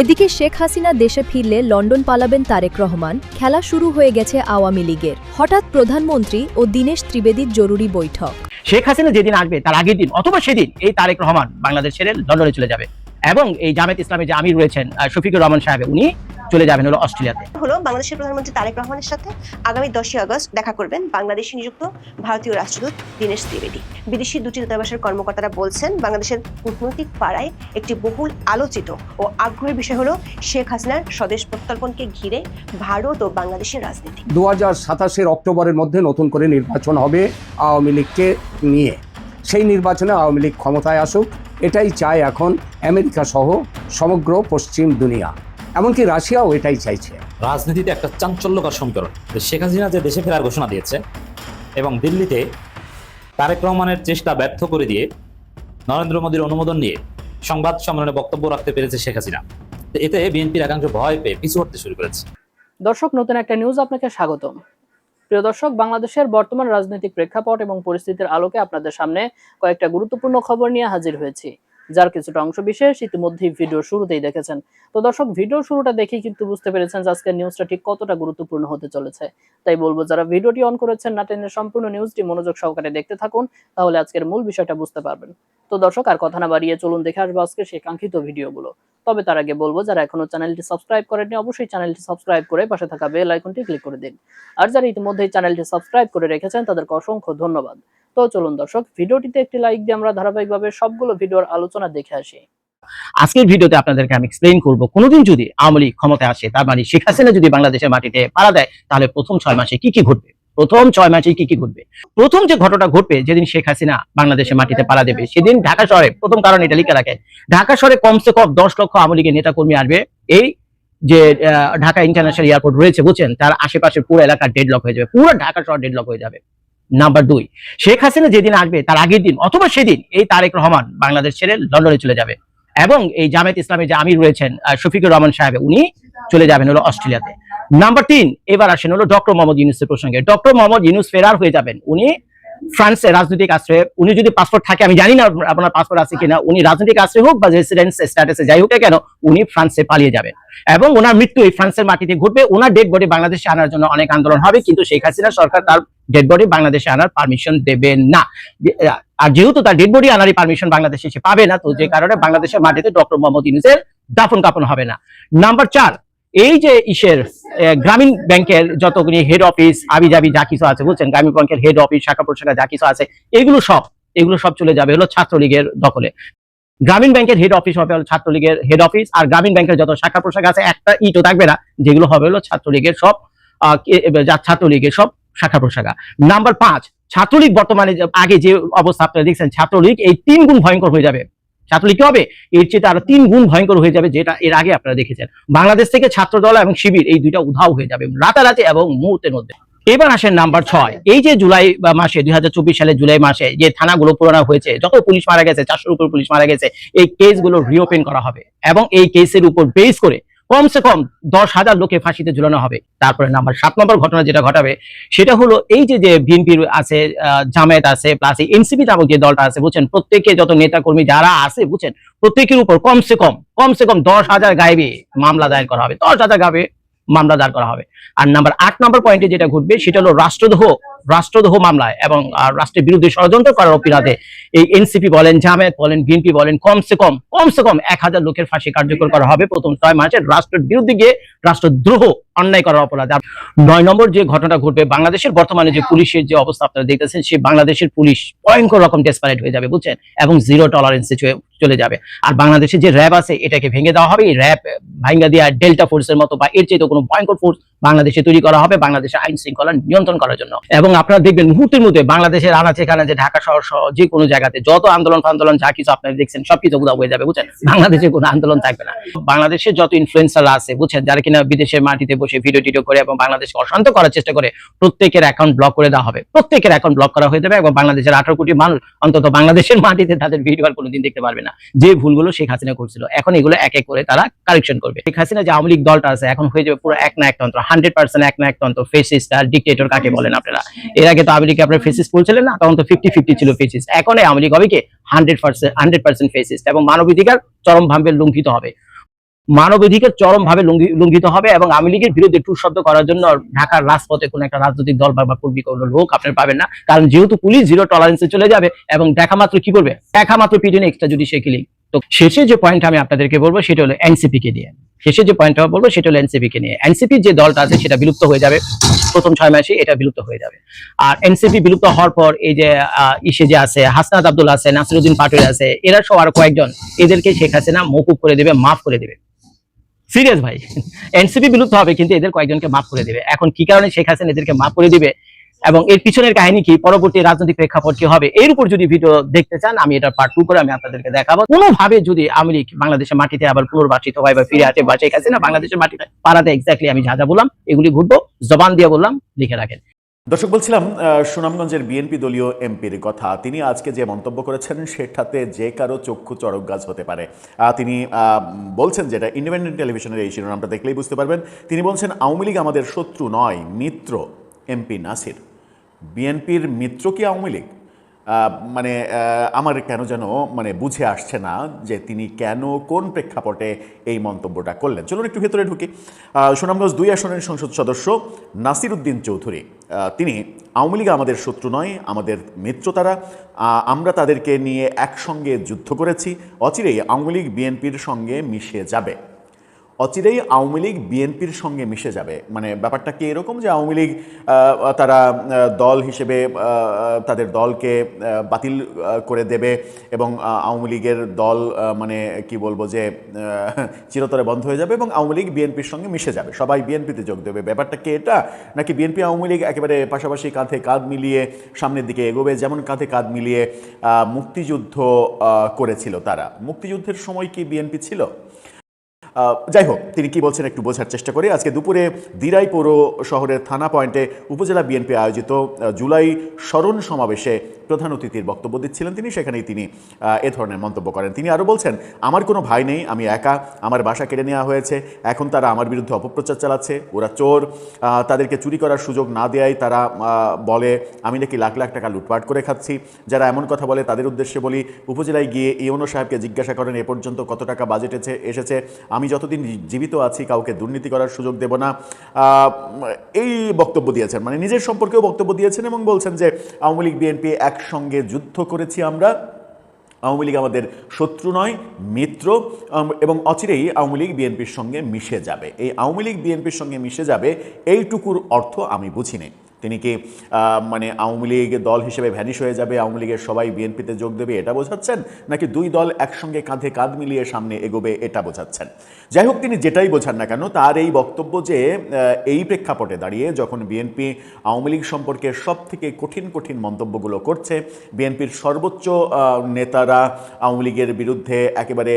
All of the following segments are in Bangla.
এদিকে শেখ হাসিনা দেশে ফিরলে লন্ডন পালাবেন তারেক রহমান। খেলা শুরু হয়ে গেছে আওয়ামী লীগের। হঠাৎ প্রধানমন্ত্রী ও দীনেশ ত্রিবেদীর জরুরি বৈঠক। শেখ হাসিনা যেদিন আসবে তার আগের দিন অথবা সেদিন এই তারেক রহমান বাংলাদেশ ছেড়ে লন্ডনে চলে যাবে এবং এই জামায়াত ইসলামী যে আমির রয়েছেন শফিকুর রহমান সাহেব, উনি চলে যাবেন হলো অস্ট্রেলিয়াতে। বাংলাদেশের প্রধানমন্ত্রী তারেক রহমানের সাথে আগামী 10ই আগস্ট দেখা করবেন বাংলাদেশে নিযুক্ত ভারতীয় রাষ্ট্রদূত দীনেশ ত্রিবেদী। বিদেশি দুটি দূতাবাসের কর্মকর্তারা বলছেন, বাংলাদেশের কূটনৈতিক পাড়ায় একটি বহুল আলোচিত ও আগ্রহের বিষয় হলো শেখ হাসিনার স্বদেশ প্রত্যর্পণকে ঘিরে ভারত ও বাংলাদেশের রাজনীতি। 2027 অক্টোবরের মধ্যে নতুন করে নির্বাচন হবে আওয়ামী লীগকে নিয়ে। সেই নির্বাচনে আওয়ামী লীগ ক্ষমতায় আসুক, এটাই চায় এখন আমেরিকা সহ সমগ্র পশ্চিম দুনিয়া, এমনকি রাশিয়াও এটাই চাইছে। রাজনীতিতে একটা চাঞ্চল্যকর সমীকরণ। শেখ হাসিনা যে দেশে ফেরার ঘোষণা দিয়েছে এবং দিল্লিতে তারেক রহমানের চেষ্টা ব্যর্থ করে দিয়ে নরেন্দ্র মোদীর অনুমোদন নিয়ে সংবাদ সম্মেলনে বক্তব্য রাখতে পেরেছে শেখ হাসিনা। এতে বিএনপির একাংশ ভয় পেয়ে পিছু হটতে শুরু করেছে। দর্শক, নতুন একটা নিউজ আপনাকে স্বাগতম। প্রিয় দর্শক, বাংলাদেশের বর্তমান রাজনৈতিক প্রেক্ষাপট এবং পরিস্থিতির আলোকে আপনাদের সামনে কয়েকটা গুরুত্বপূর্ণ খবর নিয়ে হাজির হয়েছি, যার কিছুটা অংশ বিশেষ ইতিমধ্যেই ভিডিও শুরুতেই দেখেছেন। তো দর্শক, ভিডিও শুরুটা দেখেই কিন্তু বুঝতে পেরেছেন যে আজকের নিউজটা ঠিক কতটা গুরুত্বপূর্ণ হতে চলেছে। তাই বলবো, যারা ভিডিওটি অন করেছেন না টেনে সম্পূর্ণ নিউজটি মনোযোগ সহকারে দেখতে থাকুন, তাহলে আজকের মূল বিষয়টা বুঝতে পারবেন। তো দর্শক, আর কথা না বাড়িয়ে চলুন দেখে আসবো আজকে সেই কাঙ্ক্ষিত ভিডিওগুলো। তবে তার আগে বলবো, যারা এখনো চ্যানেলটি সাবস্ক্রাইব করেননি অবশ্যই চ্যানেলটি সাবস্ক্রাইব করে পাশে থাকা বেল আইকনটি ক্লিক করে দিন। আর যারা ইতিমধ্যেই চ্যানেলটি সাবস্ক্রাইব করে রেখেছেন তাদেরকে অসংখ্য ধন্যবাদ। তো চলুন দর্শক, ভিডিওটিতে একটি লাইক দিয়ে আমরা ধারাবাহিকভাবে সবগুলো ভিডিওর আলোচনা দেখে আসি। আজকের ভিডিওতে আপনাদেরকে আমি এক্সপ্লেইন করবো, কোনোদিন যদি আওয়ামী লীগ ক্ষমতায় আসে, তার মানে শেখ হাসিনা যদি বাংলাদেশের মাটিতে পাড়া দেয়, তাহলে প্রথম 6 মাসে কি কি ঘটবে। প্রথম 6 মাসে কি কি ঘটবে? প্রথম যে ঘটনাটা ঘটবে, যেদিন শেখ হাসিনা বাংলাদেশের মাটিতে পাড়া দেবে, সেদিন ঢাকা শহরে, প্রথম কারণ এটা লিখে রাখে, ঢাকা শহরে কমসে কম 10 লক্ষ আওয়ামী লীগের নেতা কর্মী আসবে। এই যে ঢাকা ইন্টারন্যাশনাল এয়ারপোর্ট রয়েছে, বুঝছেন, তার আশেপাশে পুরো এলাকা ডেডলক হয়ে যাবে, পুরো ঢাকা শহর ডেডলক হয়ে যাবে। নাম্বার 2, শেখ হাসিনা যেদিন আসবে তার আগের দিন অথবা সেদিন এই তারেক রহমান বাংলাদেশ ছেড়ে লন্ডনে চলে যাবে এবং এই জামায়াত ইসলামী যে আমির রয়েছেন শফিকুর রহমান সাহেব, উনি চলে যাবেন হলো অস্ট্রেলিয়াতে। নাম্বার 3, এবার আসেন হলো ডক্টর মোহাম্মদ ইউনূসের প্রসঙ্গে। ডক্টর মোহাম্মদ ইউনূস ফেরার হয়ে যাবেন, উনি ফ্রান্সে রাজনৈতিক আশ্রয়ে, উনি যদি পাসপোর্ট থাকে, আমি জানি না আপনার পাসপোর্ট আছে কিনা, উনি রাজনৈতিক আশ্রয় হোক বা রেসিডেন্স স্ট্যাটাসে যাই হোক কেন, উনি ফ্রান্সে পালিয়ে যাবেন এবং ওনার মৃত্যু এই ফ্রান্সের মাটিতে ঘটবে। ওনার ডেড বডি বাংলাদেশে আনার জন্য অনেক আন্দোলন হবে, কিন্তু শেখ হাসিনা সরকার তার ডেড বডি বাংলাদেশে আনার পারমিশন দেবে না। আর যেহেতু তার ডেড বডি আনারই পারমিশন বাংলাদেশে সে পাবে না, তো যে কারণে বাংলাদেশের মাটিতে ডক্টর মোহাম্মদ ইউনূসের দাফন কাফন হবে না। নাম্বার 4, এই যে গ্রামীণ ব্যাংকের যতগুলি হেড অফিস আবিজাবি যা কিছু আছে, বুঝছেন, গ্রামীণ ব্যাংকের হেড অফিস, শাখা প্রশাখা যা কিছু আছে, এগুলো সব চলে যাবে হলো ছাত্রলীগের দখলে। গ্রামীণ ব্যাংকের হেড অফিস হবে হলো ছাত্রলীগের হেড অফিস, আর গ্রামীণ ব্যাংকের যত শাখা প্রশাখা আছে একটা ইটও থাকবে না, যেগুলো হবে হলো ছাত্রলীগের সব শাখা প্রশাখা। নাম্বার 5, ছাত্রলীগ বর্তমানে আগে যে অবস্থা আপনারা দেখছেন, ছাত্রলীগ এই 3 গুণ ভয়ঙ্কর হয়ে যাবে। ছাত্রলীগ কি হবে? এর চেয়ে আরো 3 গুণ ভয়ঙ্কর হয়ে যাবে, যেটা এর আগে আপনারা দেখেছেন। বাংলাদেশ থেকে ছাত্রদল এবং শিবির এই দুইটা উধাও হয়ে যাবে রাতারাতি এবং মুহূর্তের মধ্যে। এবার আসেন নাম্বার 6, এই যে জুলাই মাসে 2024 সালের জুলাই মাসে যে থানাগুলো পুরানো হয়েছে, যত পুলিশ মারা গেছে, 400-র উপর পুলিশ মারা গেছে, এই কেসগুলো রিওপেন করা হবে এবং এই কেসের উপর বেস করে কমসে কম 10,000 লোকে ফাঁসিতে ঝুলানো হবে। তারপরে নাম্বার 7 নম্বর ঘটনা যেটা ঘটাবে, সেটা হলো এই যে বিএনপির আছে, জামায়াত আছে, প্লাস এনসিপি নামক যে দলটা আছে, বুঝছেন, প্রত্যেকে যত নেতা কর্মী যারা আছে, বুঝছেন, প্রত্যেকের উপর কমসে কম 10,000 গায়েবী মামলা দায়ের করা হবে, 10,000 গায়েবী মামলা দায়ের করা হবে। আর নাম্বার 8 নম্বর পয়েন্টে যেটা ঘটবে, সেটা হলো রাষ্ট্রদ্রোহ মামলায় এবং রাষ্ট্রের বিরুদ্ধে ষড়যন্ত্র করার অপরাধে এই এনসিপি বলেন, জামায়াত বলেন, বিএনপি বলেন, কমসে কম 1000 লোকের ফাঁসি কার্যকর করা হবে প্রথম 6 মাসে রাষ্ট্রের বিরুদ্ধে গিয়ে রাষ্ট্রদ্রোহ অন্যায় করার অপরাধে। 9 নম্বর যে ঘটনা ঘটবে, বাংলাদেশের বর্তমানে যে পুলিশের যে অবস্থা আপনারা দেখতেছেন, সেই বাংলাদেশের পুলিশ ভয়ঙ্কর রকম ডেসপারেট হয়ে যাবে, বুঝছেন, এবং জিরো টলারেন্সে চলে যাবে। আর বাংলাদেশের যে র্যাব আছে, এটাকে ভেঙে দেওয়া হবে, এই র্যাব ভাঙ্গা দিয়ে ডেল্টা ফোর্সের মতো বা এর চেয়ে কোনো ভয়ঙ্কর ফোর্স বাংলাদেশে তৈরি করা হবে বাংলাদেশের আইন শৃঙ্খলা নিয়ন্ত্রণ করার জন্য। এবং আপনারা দেখবেন মুহূর্তের মধ্যে বাংলাদেশের আনাচে কানাচে ঢাকা শহর সহ যে কোনো জায়গাতে যত আন্দোলন যা কিছু আপনারা দেখছেন সবকিছু উধাও হয়ে যাবে, বুঝছেন, বাংলাদেশে কোনো আন্দোলন থাকবে না। বাংলাদেশের যত ইনফ্লুয়েন্সার আছে, বুঝছেন, যারা কিনা বিদেশের মাটিতে বসে ভিডিও করে এবং বাংলাদেশকে অশান্ত করার চেষ্টা করে, প্রত্যেকের অ্যাকাউন্ট ব্লক করে দেওয়া হবে, প্রত্যেকের অ্যাকাউন্ট ব্লক করা হয়ে যাবে এবং বাংলাদেশের 18 কোটি মানুষ অন্তত বাংলাদেশের মাটিতে তাদের ভিডিও আর কোনোদিন দেখতে পারবে না। যে ভুলগুলো শেখ হাসিনা করছিল, এখন এগুলো এক এক করে তারা কারেকশন করবে। শেখ হাসিনা যে আওয়ামী লীগ দলটা আছে, এখন হয়ে যাবে পুরো এক না একতন্ত্র, 100% এক না একতন্ত্র, ফেসিস্ট আর ডিক্টেটর কাকে বলেন আপনারা। এর আগে তো আওয়ামী লীগকে আপনারা ফেসিস্ট বলছিলেন না, তখন তো 50-50 ছিল ফেসিস্ট। এখন আওয়ামী লীগ হবে কি 100% ফেসিস্ট এবং মানবাধিকার চরমভাবে লঙ্ঘিত হবে। মানবাধিকার চরমভাবে লঙ্ঘিত হবে এবং আওয়ামী লীগের বিরুদ্ধে টুর শব্দ করার জন্য ঢাকার রাজপথে কোনো একটা রাজনৈতিক দল বা কর্মী কোনো লোক আপনার পাবেন না, কারণ যেহেতু পুলিশ জিরো টলারেন্সে চলে যাবে এবং দেখা মাত্র কি করবে, দেখা মাত্র পিটনে এক্সট্রা জুডিশিয়াল কিলিং। তো শেষে যে পয়েন্ট আমি আপনাদেরকে বলবো সেটা হলো এনসিপি কে নিয়ে। শেষে যে পয়েন্টটা বলবো সেটা হলো এনসিপি কে নিয়ে। এনসিপি যে দলটা আছে সেটা বিলুপ্ত হয়ে যাবে প্রথম 6 মাসে, এটা বিলুপ্ত হয়ে যাবে। আর এনসিপি বিলুপ্ত হওয়ার পর এই যে ইসে যে আছে হাসনাত আব্দুল আছে, নাসিরউদ্দিন পাটোয়ারি আছে, এরা সব আরো কয়েকজন, এদেরকে শেখ হাসিনা মওকুফ করে দেবে, মাফ করে দেবে। সিরিয়াস ভাই, এনসিপি বিলুপ্ত হবে কিন্তু এদের কয়েকজনকে মাফ করে দেবে। এখন কি কারণে শেখ হাসিনা এদেরকে মাফ করে দিবে এবং এর পিছনের কাহিনী কি, পরবর্তী রাজনৈতিক প্রেক্ষাপট কি হবে, এর উপর যদি ভিডিও দেখতে চান আমি এটা পার্ট 2 করে আমি আপনাদেরকে দেখাবো। কোনোভাবে যদি আওয়ামী লীগ বাংলাদেশের মাটিতে আবার পুনর্বাসিত হয় বা ফিরে আসে বা শেখ হাসিনা বাংলাদেশের মাটিতে পাড়াতে, এক্স্যাক্টলি আমি যা যা বললাম এগুলি ঘটবো, জবান দিয়ে বললাম, লিখে রাখেন। দর্শক, বলছিলাম সুনামগঞ্জের বিএনপি দলীয় এমপির কথা। তিনি আজকে যে মন্তব্য করেছেন সেটাতে যে কারো চক্ষু চড়ক গাছ হতে পারে। তিনি বলছেন, যেটা ইন্ডিপেন্ডেন্ট টেলিভিশনের এই শিরোনামটা দেখলেই বুঝতে পারবেন, তিনি বলছেন আওয়ামী লীগ আমাদের শত্রু নয়, মিত্র। এমপি নাসির, বিএনপির মিত্র কি আওয়ামী লীগ? মানে আমার কেন যেন মানে বুঝে আসছে না যে তিনি কেন কোন প্রেক্ষাপটে এই মন্তব্যটা করলেন। চলুন একটু ভেতরে ঢুকি। সুনামগঞ্জ 2 আসনের সংসদ সদস্য নাসির উদ্দিন চৌধুরী, তিনি আওয়ামী লীগ আমাদের শত্রু নয়, আমাদের মিত্র তারা, আমরা তাদেরকে নিয়ে একসঙ্গে যুদ্ধ করেছি, অচিরেই আওয়ামী লীগ বিএনপির সঙ্গে মিশে যাবে। অচিরেই আওয়ামী লীগ বিএনপির সঙ্গে মিশে যাবে মানে ব্যাপারটা কি এরকম যে আওয়ামী লীগ তারা দল হিসেবে তাদের দলকে বাতিল করে দেবে এবং আওয়ামী লীগের দল মানে কি বলবো যে চিরতরে বন্ধ হয়ে যাবে এবং আওয়ামী লীগ বিএনপির সঙ্গে মিশে যাবে, সবাই বিএনপিতে যোগ দেবে? ব্যাপারটা কি এটা? নাকি বিএনপি আওয়ামী লীগ একেবারে পাশাপাশি কাঁধে কাঁধ মিলিয়ে সামনের দিকে এগোবে, যেমন কাঁধে কাঁধ মিলিয়ে মুক্তিযুদ্ধ করেছিল তারা? মুক্তিযুদ্ধের সময় কি বিএনপি ছিল? যাই হোক, তিনি কি বলছেন একটু বোঝার চেষ্টা করি। আজকে দুপুরে দিরাই পৌর শহরের থানা পয়েন্টে উপজেলা বিএনপি আয়োজিত জুলাই স্মরণ সমাবেশে প্রধান অতিথির বক্তব্য দিচ্ছিলেন তিনি, সেখানেই তিনি এ ধরনের মন্তব্য করেন। তিনি আরও বলছেন, আমার কোনো ভাই নেই, আমি একা, আমার বাসা কেড়ে নেওয়া হয়েছে, এখন তারা আমার বিরুদ্ধে অপপ্রচার চালাচ্ছে, ওরা চোর, তাদেরকে চুরি করার সুযোগ না দেওয়ায় তারা বলে আমি নাকি লাখ লাখ টাকা লুটপাট করে খাচ্ছি। যারা এমন কথা বলে তাদের উদ্দেশ্যে বলি, উপজেলায় গিয়ে ইউনো সাহেবকে জিজ্ঞাসা করেন এ পর্যন্ত কত টাকা বাজেট এসেছে, আমি যতদিন জীবিত আছি কাউকে দুর্নীতি করার সুযোগ দেব না। এই বক্তব্য দিয়েছেন, মানে নিজের সম্পর্কেও বক্তব্য দিয়েছেন এবং বলছেন যে আওয়ামী লীগ বিএনপি একসঙ্গে যুদ্ধ করেছি আমরা, আওয়ামী লীগ আমাদের শত্রু নয়, মিত্র, এবং অচিরেই আওয়ামী লীগ বিএনপির সঙ্গে মিশে যাবে। এই আওয়ামী লীগ বিএনপির সঙ্গে মিশে যাবে এইটুকুর অর্থ আমি বুঝিনি। তিনি কি মানে আওয়ামী লীগ দল হিসেবে ভ্যানিশ হয়ে যাবে, আওয়ামী লীগের সবাই বিএনপিতে যোগ দেবে এটা বোঝাচ্ছেন, নাকি দুই দল একসঙ্গে কাঁধে কাঁধ মিলিয়ে সামনে এগোবে এটা বোঝাচ্ছেন? যাই হোক, তিনি যেটাই বোঝান না কেন, তার এই বক্তব্য যে এই প্রেক্ষাপটে দাঁড়িয়ে যখন বিএনপি আওয়ামী লীগ সম্পর্কে সব থেকে কঠিন কঠিন মন্তব্যগুলো করছে, বিএনপির সর্বোচ্চ নেতারা আওয়ামী লীগের বিরুদ্ধে একেবারে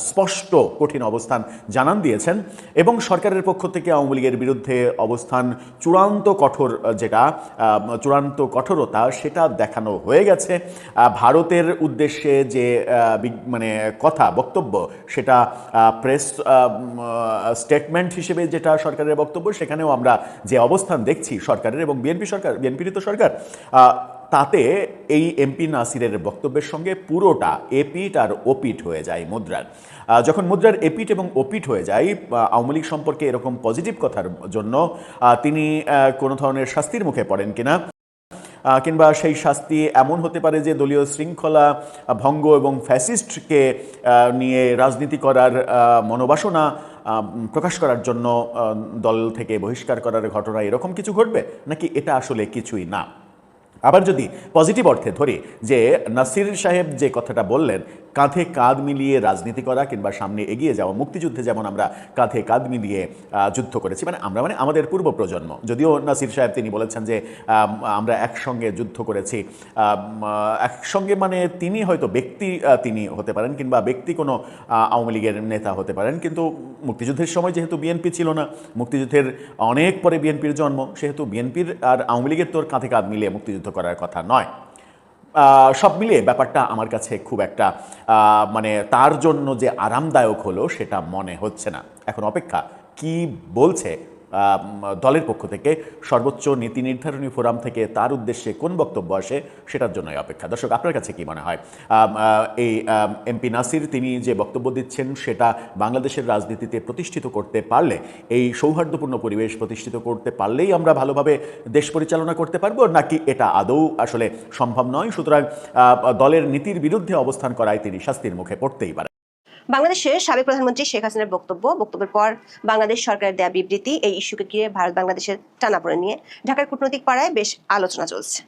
স্পষ্ট কঠিন অবস্থান জানান দিয়েছেন এবং সরকারের পক্ষ থেকে আওয়ামী লীগের বিরুদ্ধে অবস্থান চূড়ান্ত কঠোরতা সেটা দেখানো হয়ে গেছে। ভারতের উদ্দেশ্যে যে মানে বক্তব্য সেটা প্রেস স্টেটমেন্ট হিসেবে যেটা সরকারের বক্তব্য, সেখানেও আমরা যে অবস্থান দেখছি সরকারের এবং বিএনপির তো সরকার, তাতে এই এমপি নাসিরের বক্তব্যের সঙ্গে পুরোটা এপিট আর ওপিট হয়ে যায় মুদ্রার। যখন মুদ্রার এপিট এবং ওপিট হয়ে যায় আওয়ামী লীগ সম্পর্কে এরকম পজিটিভ কথার জন্য, তিনি কোনো ধরনের শাস্তির মুখে পড়েন কিনা, কিংবা সেই শাস্তি এমন হতে পারে যে দলীয় শৃঙ্খলা ভঙ্গ এবং ফ্যাসিস্টকে নিয়ে রাজনীতি করার মনোবাসনা প্রকাশ করার জন্য দল থেকে বহিষ্কার করার ঘটনা এরকম কিছু ঘটবে, নাকি এটা আসলে কিছুই না? আবার যদি পজিটিভ অর্থে ধরি যে নাসির সাহেব যে কথাটা বললেন, কাঁধে কাঁধ মিলিয়ে রাজনীতি করা কিংবা সামনে এগিয়ে যাওয়া, মুক্তিযুদ্ধে যেমন আমরা কাঁধে কাঁধ মিলিয়ে যুদ্ধ করেছি, মানে আমরা মানে আমাদের পূর্ব প্রজন্ম, যদিও নাসির সাহেব তিনি বলেছেন যে আমরা একসঙ্গে যুদ্ধ করেছি, একসঙ্গে মানে তিনি হয়তো ব্যক্তি তিনি হতে পারেন কিংবা ব্যক্তি কোনো আওয়ামী লীগের নেতা হতে পারেন, কিন্তু মুক্তিযুদ্ধের সময় যেহেতু বিএনপি ছিল না, মুক্তিযুদ্ধের অনেক পরে বিএনপির জন্ম, সেহেতু বিএনপির আর আওয়ামী লীগের তোর কাঁধে কাঁধ মিলিয়ে মুক্তিযুদ্ধ করার কথা নয়। সব মিলিয়ে ব্যাপারটা আমার কাছে খুব একটা মানে তার জন্য যে আরামদায়ক হলো সেটা মনে হচ্ছে না। এখন অপেক্ষা কি বলছে দলের পক্ষ থেকে সর্বোচ্চ নীতি নির্ধারণী ফোরাম থেকে তার উদ্দেশ্যে কোন বক্তব্য আসে সেটার জন্যই অপেক্ষা। দর্শক, আপনার কাছে কি মনে হয় এই এমপি নাসির তিনি যে বক্তব্য দিচ্ছেন সেটা বাংলাদেশের রাজনীতিতে প্রতিষ্ঠিত করতে পারলে, এই সৌহার্দ্যপূর্ণ পরিবেশ প্রতিষ্ঠিত করতে পারলেই আমরা ভালোভাবে দেশ পরিচালনা করতে পারবো, নাকি এটা আদৌ আসলে সম্ভব নয়, সুতরাং দলের নীতির বিরুদ্ধে অবস্থান করায় তিনি শাস্তির মুখে পড়তেই পারেন? বাংলাদেশের সাবেক প্রধানমন্ত্রী শেখ হাসিনার বক্তব্যের পর বাংলাদেশ সরকারের দেয়া বিবৃতি, এই ইস্যুকে ঘিরে ভারত বাংলাদেশের টানাপোড়েন নিয়ে ঢাকার কূটনৈতিক পাড়ায় বেশ আলোচনা চলছে।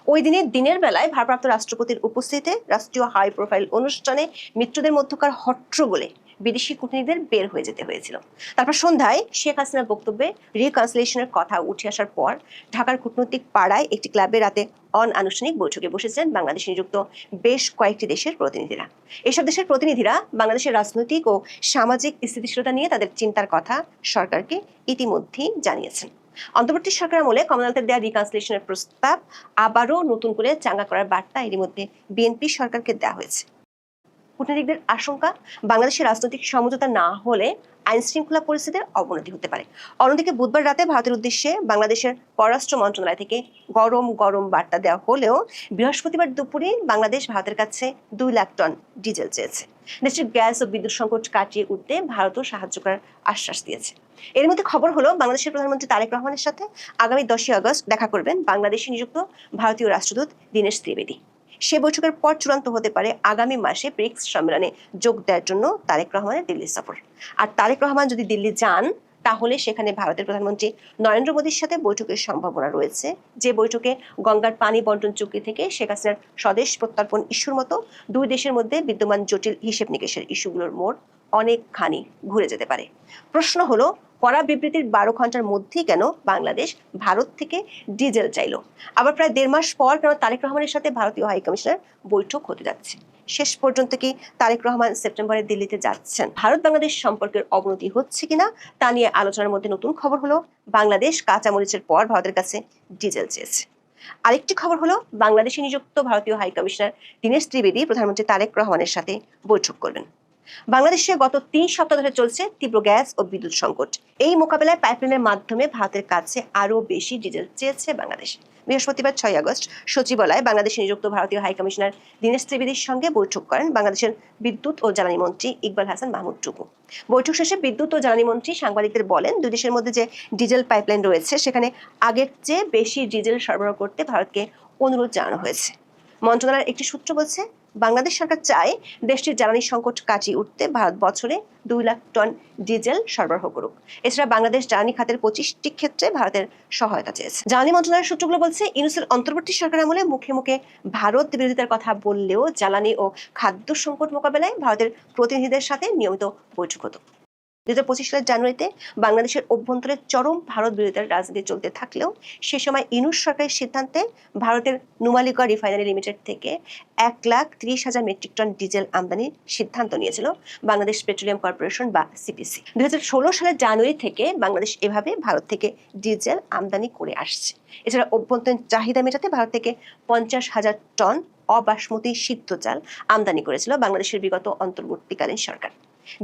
ওই দিনের বেলায় ভারপ্রাপ্ত রাষ্ট্রপতির উপস্থিতিতে রাষ্ট্রীয় হাই প্রোফাইল অনুষ্ঠানে মিত্রদের মধ্যকার হট্টগোলে বিদেশি কূটনীতিকদের বের হয়ে যেতে হয়েছিল। তারপর সন্ধ্যায় শেখ হাসিনার বক্তব্যে রিকনসিলিয়েশনের কথা উঠে আসার পর ঢাকার কূটনৈতিক পাড়ায় একটি ক্লাবে রাতে অনানুষ্ঠানিক বৈঠকে বসেছেন বাংলাদেশে নিযুক্ত বেশ কয়েকটি দেশের প্রতিনিধিরা। এসব দেশের প্রতিনিধিরা বাংলাদেশের রাজনৈতিক ও সামাজিক স্থিতিশীলতা নিয়ে তাদের চিন্তার কথা সরকারকে ইতিমধ্যেই জানিয়েছেন। অন্তর্বর্তী সরকার আমলে কমনওয়েলথের দেওয়া রিকনসিলিয়েশনের প্রস্তাব আবারও নতুন করে চাঙ্গা করার বার্তা এরই মধ্যে বিএনপি সরকারকে দেওয়া হয়েছে। কূটনীতিকদের আশঙ্কা, বাংলাদেশের রাজনৈতিক সমঝোতা না হলে আইন শৃঙ্খলা পরিস্থিতির অবনতি হতে পারে। অন্যদিকে বুধবার রাতে ভারতের উদ্দেশ্যে বাংলাদেশের পররাষ্ট্র মন্ত্রণালয় থেকে গরম বার্তা দেওয়া হলেও বৃহস্পতিবার দুপুরে বাংলাদেশ ভারতের কাছে 2 লাখ টন ডিজেল চেয়েছে। দেশের গ্যাস ও বিদ্যুৎ সংকট কাটিয়ে উঠতে ভারতও সাহায্য করার আশ্বাস দিয়েছে। এর মধ্যে খবর হলো, বাংলাদেশের প্রধানমন্ত্রী তারেক রহমানের সাথে আগামী 10 আগস্ট দেখা করবেন বাংলাদেশে নিযুক্ত ভারতীয় রাষ্ট্রদূত দীনেশ ত্রিবেদী। সে বৈঠকের পর চূড়ান্ত হতে পারে আগামী মাসে ব্রিক্স সম্মেলনে যোগ দেওয়ার জন্য তারেক রহমানের দিল্লি সফর। আর তারেক রহমান যদি দিল্লি যান, তাহলে সেখানে ভারতের প্রধানমন্ত্রী নরেন্দ্র মোদীর সাথে বৈঠকের সম্ভাবনা রয়েছে, যে বৈঠকে গঙ্গার পানি বন্টন চুক্তি থেকে শেখ হাসিনার স্বদেশ প্রত্যর্পণ ইস্যুর মতো দুই দেশের মধ্যে বিদ্যমান জটিল হিসেব নিকেশের ইস্যুগুলোর মোড় অনেকখানি ঘুরে যেতে পারে। প্রশ্ন হলো, কড়া বিবৃতির 12 ঘন্টার মধ্যেই কেন বাংলাদেশ ভারত থেকে ডিজেল চাইলো? আবার প্রায় 1.5 মাস পর কেন তারেক রহমানের সাথে ভারতীয় হাই কমিশনার বৈঠক হতে যাচ্ছে? শেষ পর্যন্ত কি তারেক রহমান সেপ্টেম্বরে দিল্লিতে যাচ্ছেন? ভারত বাংলাদেশ সম্পর্কের অবনতি হচ্ছে কিনা তা নিয়ে আলোচনার মধ্যে নতুন খবর হলো, বাংলাদেশ কাঁচামরিচের পর ভারতের কাছে ডিজেল চেয়েছে। আরেকটি খবর হলো, বাংলাদেশে নিযুক্ত ভারতীয় হাই কমিশনার দীনেশ ত্রিবেদী প্রধানমন্ত্রী তারেক রহমানের সাথে বৈঠক করবেন। বাংলাদেশে গত 3 সপ্তাহ ধরে চলছে তীব্র গ্যাস ও বিদ্যুৎ সংকট। এই মোকাবেলায় পাইপলাইনের মাধ্যমে ভারতের কাছে আরো বেশি ডিজেল চেয়েছে বাংলাদেশ। বৃহস্পতিবার 6 আগস্ট সচিবালয়ে বাংলাদেশে নিযুক্ত ভারতীয় হাই কমিশনার দীনেশ ত্রিবেদীর সঙ্গে বৈঠক করেন বাংলাদেশের বিদ্যুৎ ও জ্বালানি মন্ত্রী ইকবাল হাসান মাহমুদ টুকু। বৈঠক শেষে বিদ্যুৎ ও জ্বালানি মন্ত্রী সাংবাদিকদের বলেন, দুই দেশের মধ্যে যে ডিজেল পাইপলাইন রয়েছে সেখানে আগের চেয়ে বেশি ডিজেল সরবরাহ করতে ভারতকে অনুরোধ জানানো হয়েছে। মন্ত্রণালয়ের একটি সূত্র বলছে, বাংলাদেশ সরকার চায় দেশটির জ্বালানি সংকট কাটিয়ে উঠতে ভারত বছরে 2 লাখ টন ডিজেল সরবরাহ করুক। এছাড়া বাংলাদেশ জ্বালানি খাতের 25টি ক্ষেত্রে ভারতের সহায়তা চেয়েছে। জ্বালানি মন্ত্রণালয়ের সূত্রগুলো বলছে, ইউনূসের অন্তর্বর্তী সরকার আমলে মুখে মুখে ভারত বিরোধিতার কথা বললেও জ্বালানি ও খাদ্য সংকট মোকাবেলায় ভারতের প্রতিনিধিদের সাথে নিয়মিত বৈঠক হতো। 2025 সালের জানুয়ারিতে বাংলাদেশের অভ্যন্তরে চরম ভারত বিরোধিতার রাজনীতি চলতে থাকলেও সে সময় ইউনূস সরকারের সিদ্ধান্তে ভারতের নুমালিগড় রিফাইনারি লিমিটেড থেকে 1,30,000 মেট্রিক টন ডিজেল আমদানির সিদ্ধান্ত নিয়েছিল বাংলাদেশ পেট্রোলিয়াম কর্পোরেশন বা সিপিসি। 2016 সালের জানুয়ারি থেকে বাংলাদেশ এভাবে ভারত থেকে ডিজেল আমদানি করে আসছে। এছাড়া অভ্যন্তরীণ চাহিদা মেটাতে ভারত থেকে 50,000 টন অবাসমতি সিদ্ধ চাল আমদানি করেছিল বাংলাদেশের বিগত অন্তর্বর্তীকালীন সরকার।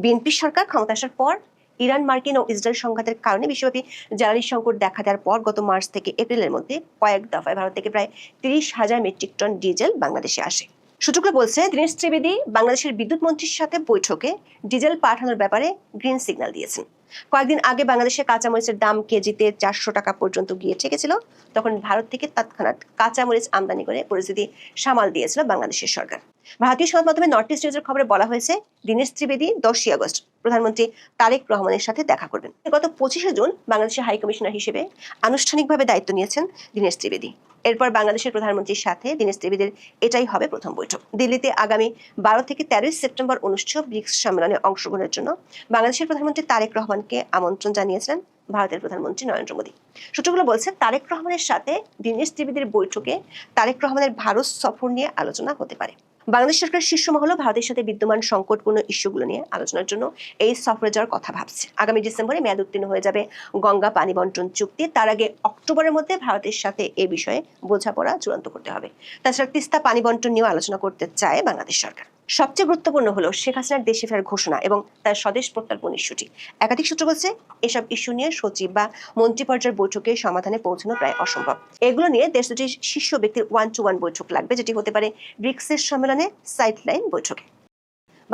বিএনপি সরকার ক্ষমতা আসার পর ইরান, মার্কিন ও ইসরায়েল সংঘাতের কারণে বিশ্বব্যাপী জ্বালানি সংকট দেখা দেওয়ার পর গত মার্চ থেকে এপ্রিলের মধ্যে কয়েক দফায় ভারত থেকে প্রায় 30,000 মেট্রিক টন ডিজেল বাংলাদেশে আসে। সূত্রগুলো বলছে, দীনেশ ত্রিবেদী বাংলাদেশের বিদ্যুৎ মন্ত্রীর সাথে বৈঠকে ডিজেল পাঠানোর ব্যাপারে গ্রিন সিগন্যাল দিয়েছেন। কয়েকদিন আগে বাংলাদেশে কাঁচামরিচের দাম কেজিতে 400 টাকা পর্যন্ত গিয়ে ঠেকেছিল। তখন ভারত থেকে তৎক্ষণাৎ কাঁচামরিচ আমদানি করে পরিস্থিতি সামাল দিয়েছিল বাংলাদেশের সরকার। ভারতীয় সংবাদ মাধ্যমে নর্থ ইস্ট নিউজের খবরে বলা হয়েছে, দীনেশ ত্রিবেদী 10 আগস্ট প্রধানমন্ত্রী তারেক রহমানের সাথে দেখা করবেন। গত 25 জুন বাংলাদেশের হাই কমিশনার হিসেবে আনুষ্ঠানিকভাবে দায়িত্ব নিয়েছেন দীনেশ ত্রিবেদী। এরপর বাংলাদেশের প্রধানমন্ত্রীর সাথে দীনেশ ত্রিবেদীর এটাই হবে প্রথম বৈঠক। দিল্লিতে আগামী 12 থেকে 13 সেপ্টেম্বর অনুষ্ঠেয় ব্রিক্স সম্মেলনে অংশগ্রহণের জন্য বাংলাদেশের প্রধানমন্ত্রী তারেক রহমানকে আমন্ত্রণ জানিয়েছিলেন ভারতের প্রধানমন্ত্রী নরেন্দ্র মোদী। সূত্রগুলো বলছে, তারেক রহমানের সাথে দীনেশ ত্রিবেদীর বৈঠকে তারেক রহমানের ভারত সফর নিয়ে আলোচনা হতে পারে। বাংলাদেশ সরকারের শীর্ষ মহল ভারতের সাথে বিদ্যমান সংকটপূর্ণ ইস্যুগুলো নিয়ে আলোচনার জন্য এই সফরে যাওয়ার কথা ভাবছে। আগামী ডিসেম্বরে মেয়াদ উত্তীর্ণ হয়ে যাবে গঙ্গা পানি বন্টন চুক্তি। তার আগে অক্টোবরের মধ্যে ভারতের সাথে এ বিষয়ে বোঝাপড়া চূড়ান্ত করতে হবে। তাছাড়া তিস্তা পানি বন্টন নিয়েও আলোচনা করতে চায় বাংলাদেশ সরকার। সবচেয়ে গুরুত্বপূর্ণ হলো শেখ হাসিনার দেশে ফেরার ঘোষণা এবং তার স্বদেশ প্রত্যর্পণ ইস্যুটি। একাধিক সূত্র বলছে এসব ইস্যু নিয়ে সচিব বা মন্ত্রী পর্যায়ের বৈঠকে সমাধানে পৌঁছানো প্রায় অসম্ভব। এগুলো নিয়ে দেশ দুটির শীর্ষ ব্যক্তির 1-to-1 বৈঠক লাগবে, যেটি হতে পারে ব্রিক্সের সম্মেলনে সাইডলাইন বৈঠকে।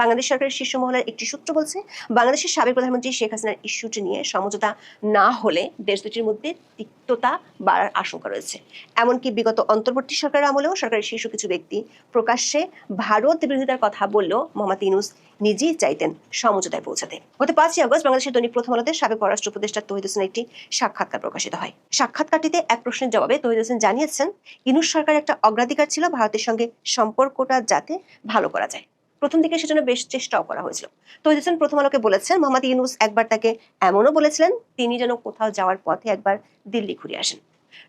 বাংলাদেশ সরকারের শীর্ষ মহলের একটি সূত্র বলছে বাংলাদেশের সাবেক প্রধানমন্ত্রী শেখ হাসিনার ইস্যুটি নিয়ে সমঝোতা না হলে দেশ দুটির মধ্যে তিক্ততা বাড়ার আশঙ্কা রয়েছে। এমনকি বিগত অন্তর্বর্তী সরকারের আমলেও সরকারের শীর্ষ কিছু ব্যক্তি প্রকাশ্যে ভারত বিরোধিতার কথা বললেও মোহাম্মদ ইউনূস নিজেই চাইতেন সমঝোতায় পৌঁছাতে। গত 5ই আগস্ট বাংলাদেশের দৈনিক প্রথম আলোতে সাবেক পররাষ্ট্র উপদেষ্টা তৌহিদ হোসেনের একটি সাক্ষাৎকার প্রকাশিত হয়। সাক্ষাৎকারটিতে এক প্রশ্নের জবাবে তৌহিদ হোসেন জানিয়েছেন, ইউনূস সরকারের একটা অগ্রাধিকার ছিল ভারতের সঙ্গে সম্পর্কটা যাতে ভালো করা যায়। প্রথম দিকে সেজন্য বেশ চেষ্টাও করা হয়েছিল। তৌহিদ হোসেন প্রথম আলোকে বলেছেন, মোহাম্মদ ইউনূস একবার তাকে এমনও বলেছিলেন তিনি যেন কোথাও যাওয়ার পথে একবার দিল্লি ঘুরে আসেন।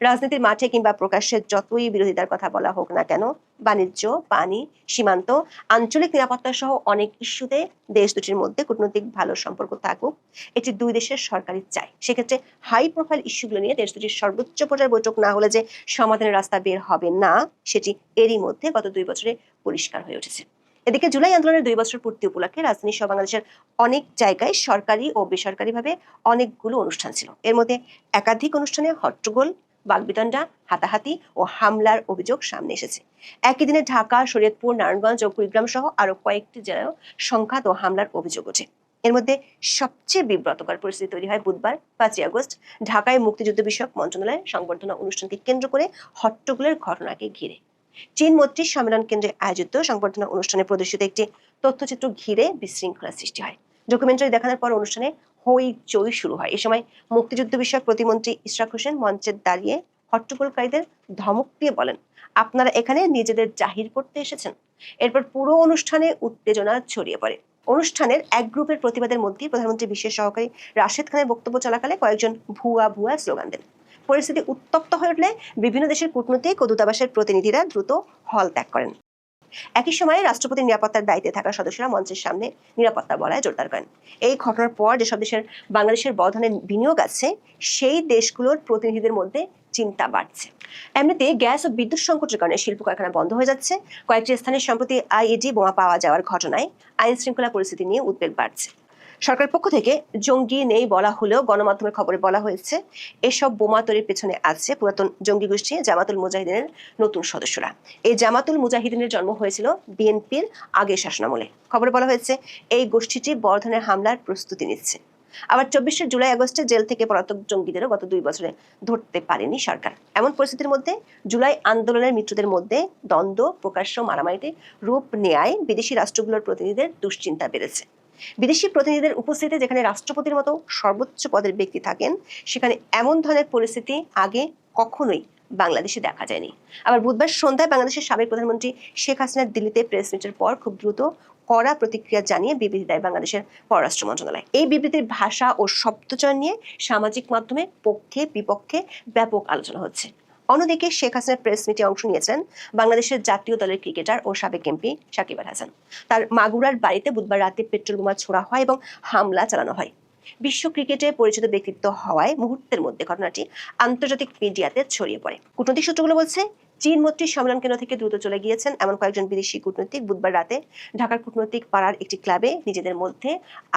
রাজনীতির মাঠে কিংবা প্রকাশ্যে যতই বিরোধিতার কথা বলা হোক না কেন, বাণিজ্য, পানি, সীমান্ত, আঞ্চলিক নিরাপত্তা সহ অনেক ইস্যুতে দেশ দুটির মধ্যে কূটনৈতিক ভালো সম্পর্ক থাকুক, এটি দুই দেশের সরকারই চায়। সেক্ষেত্রে হাই প্রোফাইল ইস্যুগুলো নিয়ে দেশ দুটির সর্বোচ্চ পর্যায়ের বৈঠক না হলে যে সমাধানের রাস্তা বের হবে না, সেটি এরই মধ্যে গত 2 বছরে পরিষ্কার হয়ে উঠেছে। এদিকে জুলাই আন্দোলনের 2 বছর পূর্তি উপলক্ষে রাজধানী সহ বাংলাদেশের অনেক জায়গায় সরকারি ও বেসরকারিভাবে অনেকগুলো অনুষ্ঠান ছিল। এর মধ্যে একাধিক অনুষ্ঠানে হট্টগোল, বাগবিতণ্ডা, হাতাহাতি ও হামলার অভিযোগ সামনে এসেছে। একই দিনে ঢাকা, শরীয়তপুর, নারায়ণগঞ্জ ও কুড়িগ্রাম সহ আরো কয়েকটি জেলায় সংঘাত ও হামলার অভিযোগ ওঠে। এর মধ্যে সবচেয়ে বিব্রতকর পরিস্থিতি তৈরি হয় বুধবার 5ই আগস্ট ঢাকায় মুক্তিযুদ্ধ বিষয়ক মন্ত্রণালয়ের সংবর্ধনা অনুষ্ঠানকে কেন্দ্র করে হট্টগোলের ঘটনাকে ঘিরে। চীন মৈত্রী সম্মেলন কেন্দ্রে আয়োজিত সংবর্ধনা অনুষ্ঠানে প্রদর্শিত একটি তথ্যচিত্র ঘিরে বিশৃঙ্খলা সৃষ্টি হয়। ডকুমেন্টারি দেখানোর পর অনুষ্ঠানে হইচই শুরু হয়। এ সময় মুক্তিযুদ্ধ বিষয়ক প্রতিমন্ত্রী ইশরাক হোসেন মঞ্চে দাঁড়িয়ে হট্টগোলকারীদের ধমক দিয়ে বলেন, আপনারা এখানে নিজেদের জাহির করতে এসেছেন। এরপর পুরো অনুষ্ঠানে উত্তেজনা ছড়িয়ে পড়ে। অনুষ্ঠানের এক গ্রুপের প্রতিবাদের মধ্যে প্রধানমন্ত্রী বিশেষ সহকারী রাশেদ খানের বক্তব্য চলাকালে কয়েকজন ভুয়া ভুয়া স্লোগান দেন। পরিস্থিতি উত্তপ্ত হয়ে উঠলে বিভিন্ন দেশের কূটনৈতিক ও দূতাবাসের প্রতিনিধিরা দ্রুত হল ত্যাগ করেন। একই সময়ে রাষ্ট্রপতির নিরাপত্তার দায়িত্বে থাকা সদস্যরা মঞ্চের সামনে নিরাপত্তা বলয় জোরদার করেন। এই ঘটনার পর যেসব দেশের বাংলাদেশের বর্ধনের বিনিয়োগ আছে, সেই দেশগুলোর প্রতিনিধিদের মধ্যে চিন্তা বাড়ছে। এমনিতে গ্যাস ও বিদ্যুৎ সংকটের কারণে শিল্প কারখানা বন্ধ হয়ে যাচ্ছে। কয়েকটি স্থানে সম্প্রতি আইইডি বোমা পাওয়া যাওয়ার ঘটনায় আইন শৃঙ্খলা পরিস্থিতি নিয়ে উদ্বেগ বাড়ছে। সরকারের পক্ষ থেকে জঙ্গি নেই বলা হলেও গণমাধ্যমের খবরে বলা হয়েছে এসব বোমা তৈরির পেছনে আছে পুরাতন জঙ্গি গোষ্ঠী জামাতুল মুজাহিদিনের নতুন সদস্যরা। এই জামাতুল মুজাহিদিনের জন্ম হয়েছিল বিএনপির আগের শাসনামলে। খবরে বলা হয়েছে এই গোষ্ঠীটি বর্ধনের হামলার প্রস্তুতি নিচ্ছে। আবার 24শে জুলাই আগস্টে জেল থেকে পলাতক জঙ্গিদেরও গত 2 বছরে ধরতে পারেনি সরকার। এমন পরিস্থিতির মধ্যে জুলাই আন্দোলনের মিত্রদের মধ্যে দ্বন্দ্ব প্রকাশ্য মারামারিতে রূপ নেয় বিদেশি রাষ্ট্রগুলোর প্রতিনিধিদের দুশ্চিন্তা বেড়েছে। বিদেশি প্রতিনিধিদের উপস্থিতিতে যেখানে রাষ্ট্রপতির মতো সর্বোচ্চ পদের ব্যক্তি থাকেন, সেখানে এমন ধরনের পরিস্থিতি আগে কখনোই বাংলাদেশে দেখা যায়নি। আবার বুধবার সন্ধ্যায় বাংলাদেশের সাবেক প্রধানমন্ত্রী শেখ হাসিনার দিল্লিতে প্রেস মিটের পর খুব দ্রুত কড়া প্রতিক্রিয়া জানিয়ে বিবৃতি দেয় বাংলাদেশের পররাষ্ট্র মন্ত্রণালয়। এই বিবৃতির ভাষা ও শব্দচয়ন নিয়ে সামাজিক মাধ্যমে পক্ষে বিপক্ষে ব্যাপক আলোচনা হচ্ছে। অন্যদিকে শেখ হাসিনার প্রেস মিটে অংশ নিয়েছেন বাংলাদেশের জাতীয় দলের ক্রিকেটার ও সাবেক এমপি সাকিব আল হাসান। তার মাগুরার বাড়িতে বুধবার রাতে পেট্রোল বোমা ছোড়া হয় এবং হামলা চালানো হয়। বিশ্ব ক্রিকেটে পরিচিত ব্যক্তিত্ব হওয়ায় মুহূর্তের মধ্যে ঘটনাটি আন্তর্জাতিক মিডিয়াতে ছড়িয়ে পড়ে। কূটনৈতিক সূত্রগুলো বলছে চীন মৈত্রী সম্মেলন কেন্দ্র থেকে দ্রুত চলে গিয়েছেন এমন কয়েকজন বিদেশি কূটনৈতিক বুধবার রাতে ঢাকার কূটনৈতিক পাড়ার একটি ক্লাবে নিজেদের মধ্যে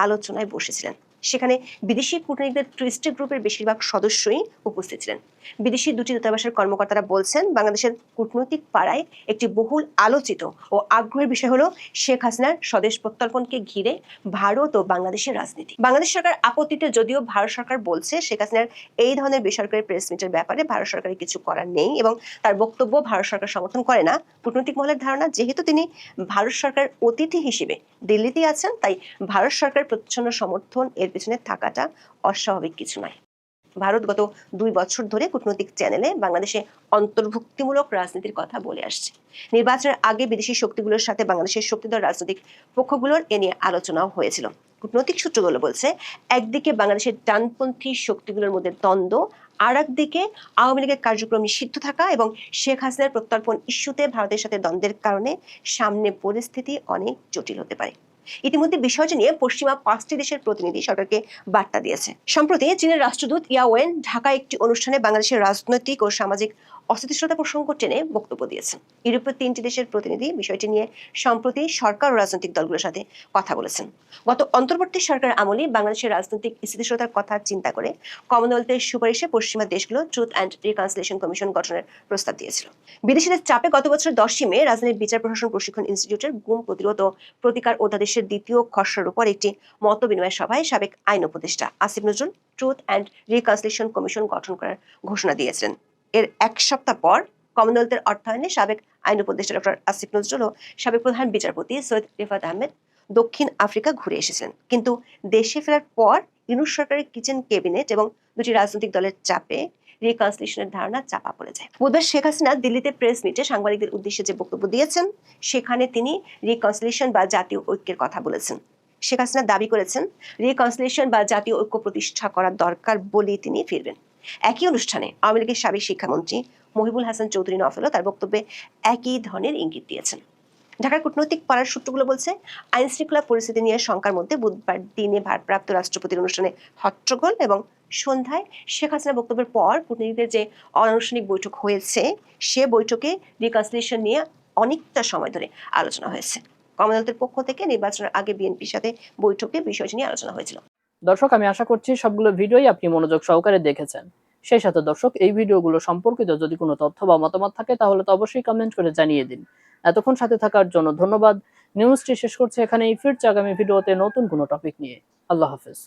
আলোচনায় বসেছিলেন। সেখানে বিদেশি কূটনীতিকদের টুরিস্ট গ্রুপের বেশিরভাগ সদস্যই উপস্থিত ছিলেন। বিদেশি দুটি দূতাবাসের কর্মকর্তারা বলছেন বাংলাদেশের কূটনৈতিক পাড়ায় একটি বহুল আলোচিত ও আগ্রহের বিষয় হলো শেখ হাসিনার স্বদেশ প্রত্যর্পণকে ঘিরে ভারত ও বাংলাদেশের রাজনীতি। বাংলাদেশ সরকার আপত্তিতে যদিও ভারত সরকার বলছে শেখ হাসিনার এই ধরনের বেসরকারি প্রেস মিটের ব্যাপারে ভারত সরকারের কিছু করার নেই এবং তার বক্তব্য ভারত সরকার সমর্থন করে না। কূটনৈতিক মহলের ধারণা যেহেতু তিনি ভারত সরকার অতিথি হিসেবে দিল্লিতেই আছেন, তাই ভারত সরকার প্রচ্ছন্ন সমর্থন এর পেছনে থাকাটা অস্বাভাবিক কিছু নয়। ভারত গত 2 বছর ধরে কূটনৈতিক চ্যানেলে বাংলাদেশে অন্তর্ভুক্তিমূলক রাজনীতির কথা বলে আসছে। নির্বাচনের আগে বিদেশি শক্তিগুলোর সাথে বাংলাদেশের শক্তিধর রাজনৈতিক পক্ষগুলোর এ নিয়ে আলোচনাও হয়েছিল। কূটনৈতিক সূত্রগুলো বলছে একদিকে বাংলাদেশের ডানপন্থী শক্তিগুলোর মধ্যে দ্বন্দ্ব, আর একদিকে আওয়ামী লীগের কার্যক্রম নিষিদ্ধ থাকা এবং শেখ হাসিনার প্রত্যর্পণ ইস্যুতে ভারতের সাথে দ্বন্দ্বের কারণে সামনে পরিস্থিতি অনেক জটিল হতে পারে। ইতিমধ্যে বিষয়টি নিয়ে পশ্চিমা 5টি দেশের প্রতিনিধি সরকারকে বার্তা দিয়েছে। সম্প্রতি চীনের রাষ্ট্রদূত ইয়াওয়েন ঢাকায় একটি অনুষ্ঠানে বাংলাদেশের রাজনৈতিক ও সামাজিক অস্থিতিশীলতা প্রসঙ্গ টেনে বক্তব্য দিয়েছেন। ইউরোপীয় 3টি দেশের প্রতিনিধি বিষয়টি নিয়ে সম্প্রতি সরকার ও রাজনৈতিক দলগুলোর সাথে কথা বলেছেন। গত অন্তর্বর্তী সরকার আমলে বাংলাদেশের রাজনৈতিক স্থিতিশীলতার কথা চিন্তা করে কমনওয়েলথের সুপারিশে পশ্চিমা দেশগুলো ট্রুথ অ্যান্ড রিকনসিলিয়েশন কমিশন গঠনের প্রস্তাব দিয়েছিল। বিদেশিদের চাপে গত বছর 10 মে রাজধানীর বিচার প্রশাসন প্রশিক্ষণ ইনস্টিটিউটের গুম প্রতিরোধ ও প্রতিকার অধ্যাদেশের দ্বিতীয় খসড়ার উপর একটি মতবিনিময় সভায় সাবেক আইন উপদেষ্টা Asif Nazrul truth and reconciliation commission গঠন করার ঘোষণা দিয়েছিলেন। এর এক সপ্তাহ পর কমনওয়েলথের অর্থায়নে সাবেক আইন উপদেষ্টা ডক্টর আসিফ নজরুল ও সাবেক প্রধান বিচারপতি সৈয়দ রিফাত আহমেদ দক্ষিণ আফ্রিকা ঘুরে এসেছিলেন। কিন্তু দেশে ফেরার পর ইউনূস সরকারের কিচেন ক্যাবিনেট এবং দুটি রাজনৈতিক দলের চাপে রিকনসিলিয়েশনের ধারণা চাপা পড়ে যায়। বুধবার শেখ হাসিনা দিল্লিতে প্রেস মিটে সাংবাদিকদের উদ্দেশ্যে যে বক্তব্য দিয়েছেন সেখানে তিনি রিকনসিলিয়েশন বা জাতীয় ঐক্যের কথা বলেছেন। শেখ হাসিনা দাবি করেছেন রিকনসিলিয়েশন বা জাতীয় ঐক্য প্রতিষ্ঠা করা দরকার বলেই তিনি ফিরবেন। একই অনুষ্ঠানে আওয়ামী লীগের সাবেক শিক্ষামন্ত্রী মহিবুল হাসান চৌধুরী নফেলও তার বক্তব্যে একই ধরনের ইঙ্গিত দিয়েছেন। ঢাকার কূটনৈতিক পাড়ার সূত্রগুলো বলছে, আইন শৃঙ্খলা পরিস্থিতি নিয়ে শঙ্কার মধ্যে বুধবার দিনে ভারপ্রাপ্ত রাষ্ট্রপতির অনুষ্ঠানে হট্টগোল এবং সন্ধ্যায় শেখ হাসিনা বক্তব্যের পর কূটনীতিকদের যে অনানুষ্ঠানিক বৈঠক হয়েছে সে বৈঠকে রিকনসিলিয়েশন নিয়ে অনেকটা সময় ধরে আলোচনা হয়েছে। কমনওয়েলথের পক্ষ থেকে নির্বাচনের আগে বিএনপির সাথে বৈঠকে বিষয়টি নিয়ে আলোচনা হয়েছিল। দর্শক, আমি আশা করছি সবগুলো ভিডিওই আপনি মনোযোগ সহকারে দেখেছেন। সেই সাথে দর্শক, এই ভিডিওগুলো সম্পর্কিত যদি কোনো তথ্য বা মতামত থাকে তাহলে তো অবশ্যই কমেন্ট করে জানিয়ে দিন। এতক্ষণ সাথে থাকার জন্য ধন্যবাদ। নিউজটি শেষ করছে এখানেই, ফিরছে আগামী ভিডিওতে নতুন কোনো টপিক নিয়ে। আল্লাহ হাফেজ।